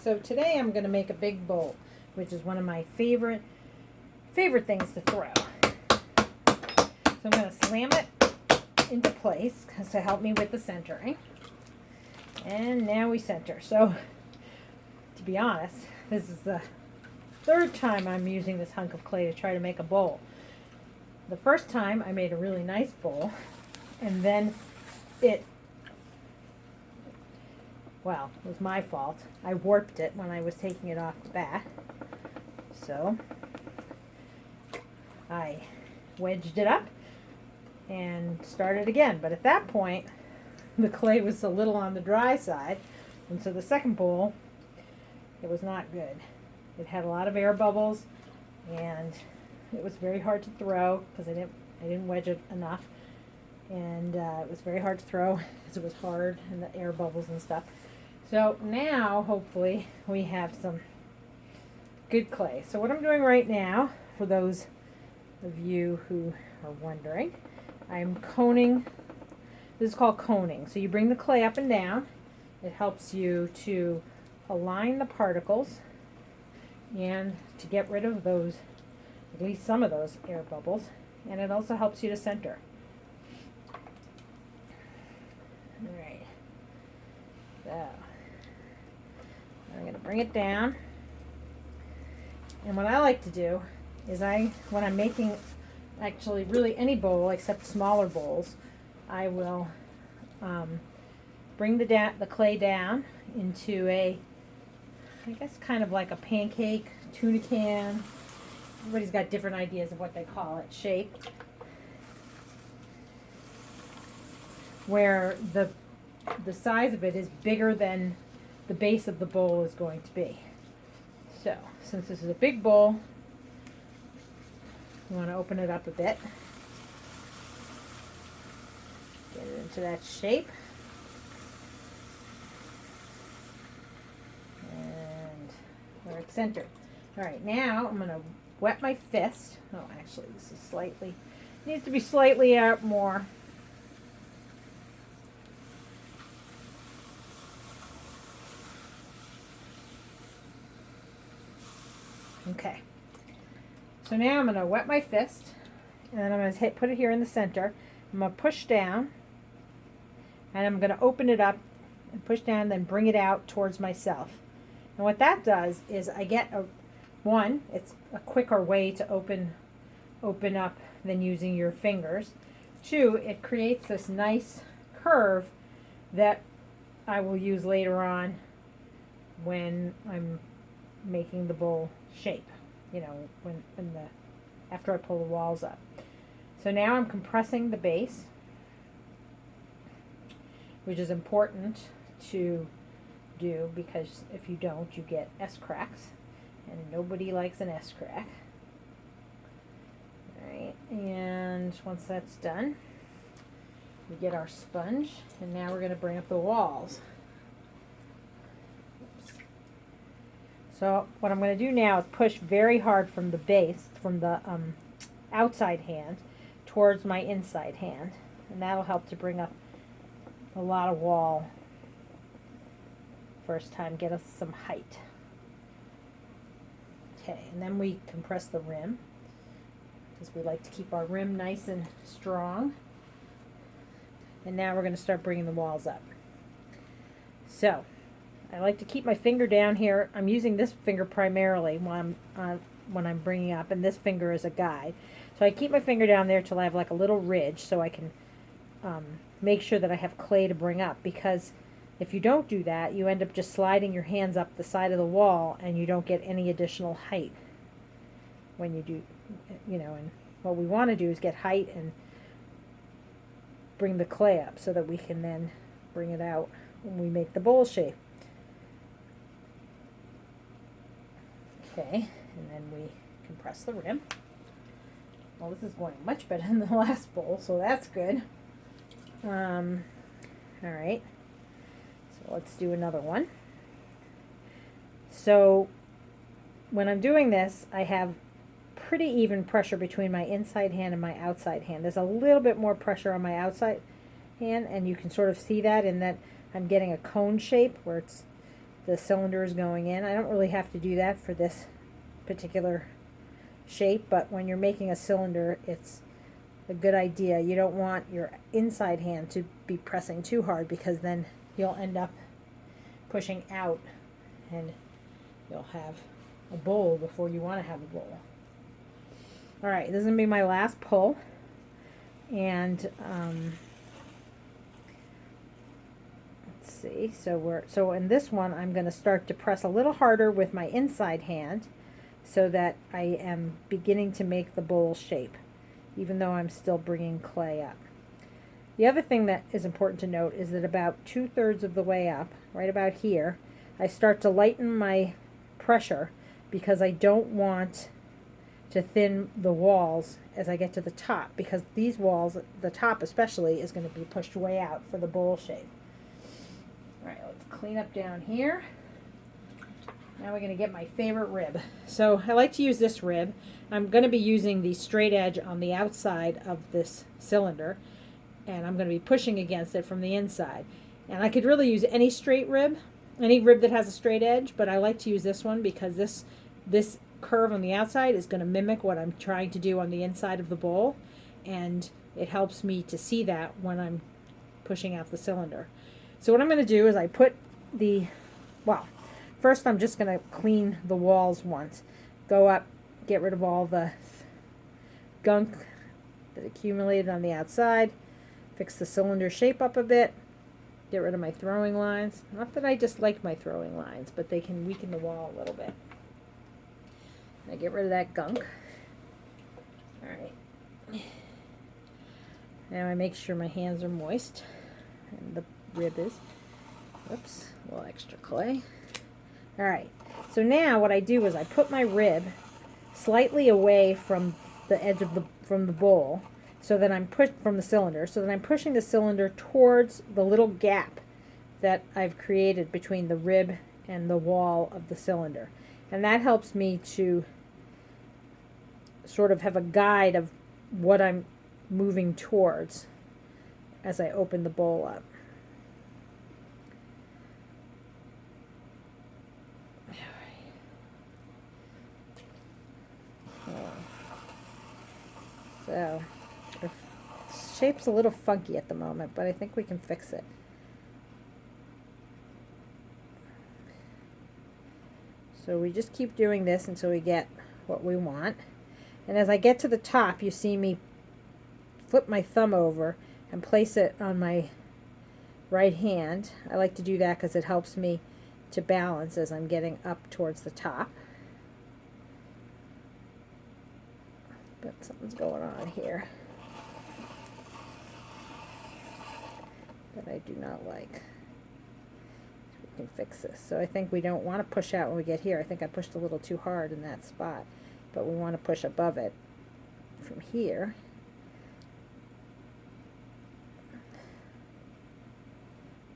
So today I'm going to make a big bowl, which is one of my favorite things to throw. So I'm going to slam it into place to help me with the centering. And now we center. So to be honest, this is the third time I'm using this hunk of clay to try to make a bowl. The first time I made a really nice bowl, and then it was my fault. I warped it when I was taking it off the bat. So I wedged it up and started again. But at that point, the clay was a little on the dry side. And so the second bowl, it was not good. It had a lot of air bubbles, and it was very hard to throw because I didn't wedge it enough. And it was very hard to throw because it was hard and the air bubbles and stuff. So now, hopefully, we have some good clay. So what I'm doing right now, for those of you who are wondering, I'm coning. This is called coning. So you bring the clay up and down. It helps you to align the particles and to get rid of those, at least some of those air bubbles. And it also helps you to center. All right. So I'm going to bring it down. And what I like to do is when I'm making actually really any bowl except smaller bowls, I will bring the clay down into I guess kind of like a pancake, tuna can. Everybody's got different ideas of what they call it, shape. Where the size of it is bigger than the base of the bowl is going to be. So, since this is a big bowl, you want to open it up a bit. Get it into that shape. And where it's centered. Alright, now I'm going to wet my fist. Oh, actually, this is needs to be slightly out more. Okay, so now I'm going to wet my fist, and then I'm going to put it here in the center. I'm going to push down, and I'm going to open it up and push down, then bring it out towards myself. And what that does is I get it's a quicker way to open up than using your fingers. Two, it creates this nice curve that I will use later on when I'm making the bowl shape, after I pull the walls up. So now I'm compressing the base, which is important to do because if you don't, you get S-cracks, and nobody likes an S-crack. Alright, and once that's done, we get our sponge, and now we're going to bring up the walls. So what I'm going to do now is push very hard from the base, from the outside hand, towards my inside hand. And that'll help to bring up a lot of wall. First time, get us some height. Okay, and then we compress the rim, because we like to keep our rim nice and strong. And now we're going to start bringing the walls up. So I like to keep my finger down here. I'm using this finger primarily when I'm bringing up, and this finger is a guide. So I keep my finger down there till I have like a little ridge, so I can make sure that I have clay to bring up. Because if you don't do that, you end up just sliding your hands up the side of the wall, and you don't get any additional height when you do, and what we want to do is get height and bring the clay up so that we can then bring it out when we make the bowl shape. Okay, and then we compress the rim. Well, this is going much better than the last bowl, so that's good. Alright, so let's do another one. So when I'm doing this, I have pretty even pressure between my inside hand and my outside hand. There's a little bit more pressure on my outside hand, and you can sort of see that in that I'm getting a cone shape where it's the cylinder is going in. I don't really have to do that for this particular shape, but when you're making a cylinder, it's a good idea. You don't want your inside hand to be pressing too hard, because then you'll end up pushing out and you'll have a bowl before you want to have a bowl. All right, this is going to be my last pull. And let's see, so in this one I'm going to start to press a little harder with my inside hand so that I am beginning to make the bowl shape, even though I'm still bringing clay up. The other thing that is important to note is that about 2/3 of the way up, right about here, I start to lighten my pressure, because I don't want to thin the walls as I get to the top, because these walls, the top especially, is going to be pushed way out for the bowl shape. All right, let's clean up down here. Now we're going to get my favorite rib. So I like to use this rib. I'm going to be using the straight edge on the outside of this cylinder, and I'm going to be pushing against it from the inside. And I could really use any straight rib, any rib that has a straight edge, but I like to use this one because this curve on the outside is going to mimic what I'm trying to do on the inside of the bowl, and it helps me to see that when I'm pushing out the cylinder. So what I'm going to do is I put first I'm just going to clean the walls once. Go up, get rid of all the gunk that accumulated on the outside, fix the cylinder shape up a bit, get rid of my throwing lines. Not that I dislike my throwing lines, but they can weaken the wall a little bit. I get rid of that gunk. All right. Now I make sure my hands are moist, and the rib is. Whoops, a little extra clay. All right. So now what I do is I put my rib slightly away from the edge of from the bowl, so that I'm from the cylinder, so that I'm pushing the cylinder towards the little gap that I've created between the rib and the wall of the cylinder. And that helps me to sort of have a guide of what I'm moving towards as I open the bowl up. So the shape's a little funky at the moment, but I think we can fix it. So we just keep doing this until we get what we want. And as I get to the top, you see me flip my thumb over and place it on my right hand. I like to do that because it helps me to balance as I'm getting up towards the top. But something's going on here that I do not like. We can fix this. So I think we don't want to push out when we get here. I think I pushed a little too hard in that spot, but we want to push above it from here.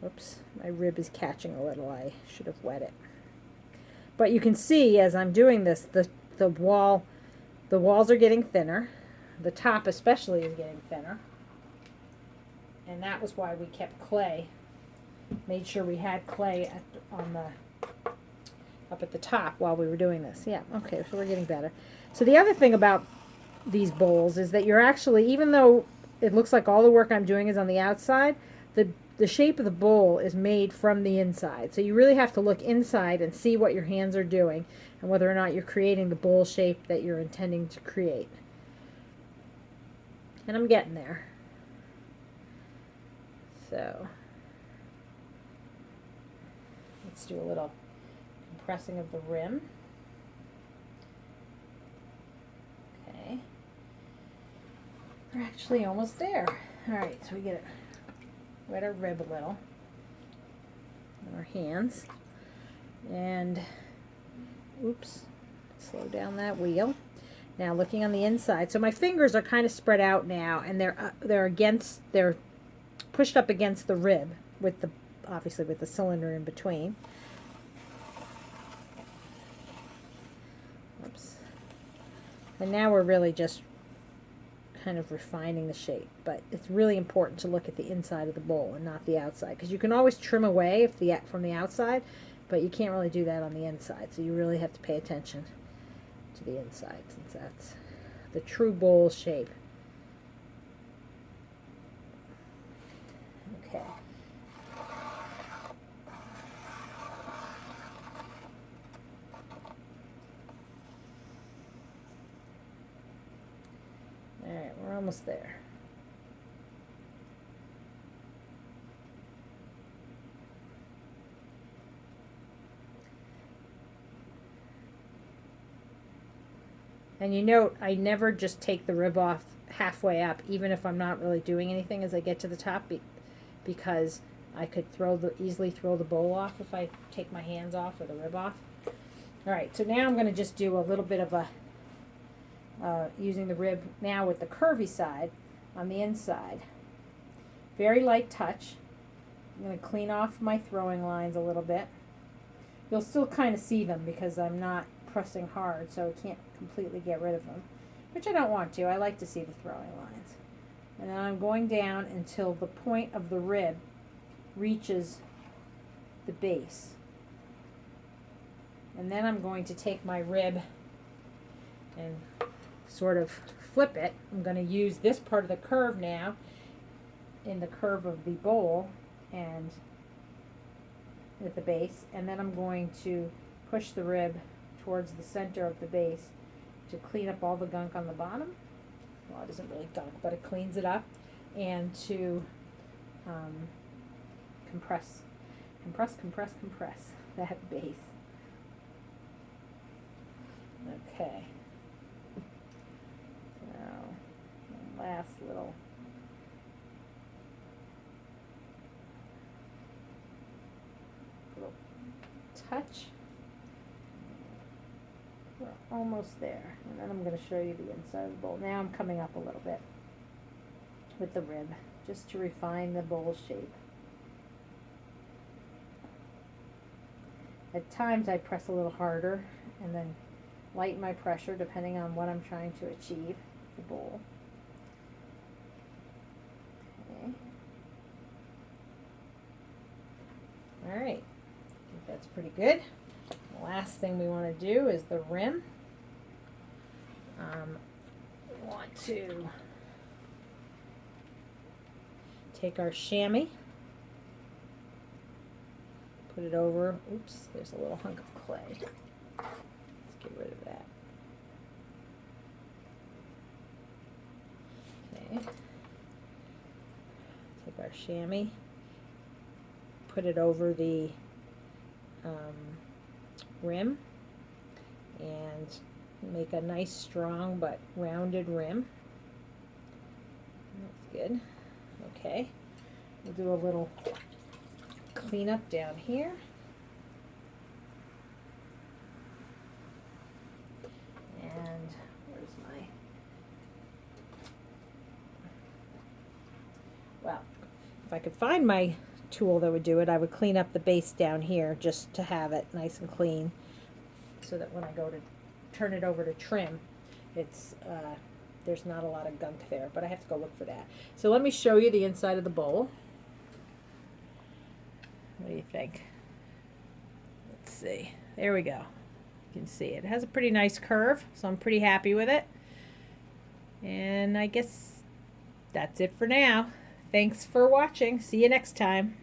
Whoops, my rib is catching a little. I should have wet it. But you can see as I'm doing this, the walls are getting thinner. The top especially is getting thinner. And that was why we kept clay. Made sure we had clay up at the top while we were doing this. Yeah, okay, so we're getting better. So the other thing about these bowls is that you're actually, even though it looks like all the work I'm doing is on the outside, the shape of the bowl is made from the inside. So you really have to look inside and see what your hands are doing and whether or not you're creating the bowl shape that you're intending to create. And I'm getting there. So let's do a little compressing of the rim. Okay. We're actually almost there. All right, so we get it. Wet our rib a little on our hands, and oops, slow down that wheel. Now looking on the inside, so my fingers are kind of spread out now, and they're pushed up against the rib with obviously with the cylinder in between. Oops. And now we're really just kind of refining the shape, but it's really important to look at the inside of the bowl and not the outside, because you can always trim away from the outside, but you can't really do that on the inside, so you really have to pay attention to the inside, since that's the true bowl shape. Okay. All right, we're almost there. And you note, I never just take the rib off halfway up, even if I'm not really doing anything as I get to the top, because I could easily throw the bowl off if I take my hands off or the rib off. All right, so now I'm going to just do a little bit of a, using the rib now with the curvy side on the inside. Very light touch. I'm going to clean off my throwing lines a little bit. You'll still kind of see them because I'm not pressing hard, so I can't completely get rid of them, which I don't want to. I like to see the throwing lines. And then I'm going down until the point of the rib reaches the base. And then I'm going to take my rib and sort of flip it. I'm going to use this part of the curve now in the curve of the bowl and at the base, and then I'm going to push the rib towards the center of the base to clean up all the gunk on the bottom. Well, it isn't really gunk, but it cleans it up, and to compress that base. Okay. So, last little touch. We're almost there, and then I'm going to show you the inside of the bowl. Now I'm coming up a little bit with the rib, just to refine the bowl shape. At times I press a little harder and then lighten my pressure depending on what I'm trying to achieve, the bowl. Okay. All right, I think that's pretty good. The last thing we want to do is the rim. We want to take our chamois, put it over. Oops, there's a little hunk of clay. Let's get rid of that. Okay. Take our chamois, put it over the rim, and make a nice strong but rounded rim. That's good. Okay, we'll do a little cleanup down here. And where's my, well, if I could find my tool that would do it, I would clean up the base down here just to have it nice and clean, so that when I go to turn it over to trim, it's there's not a lot of gunk there, but I have to go look for that. So let me show you the inside of the bowl. What do you think? Let's see. There we go. You can see it has a pretty nice curve, so I'm pretty happy with it. And I guess that's it for now. Thanks for watching. See you next time.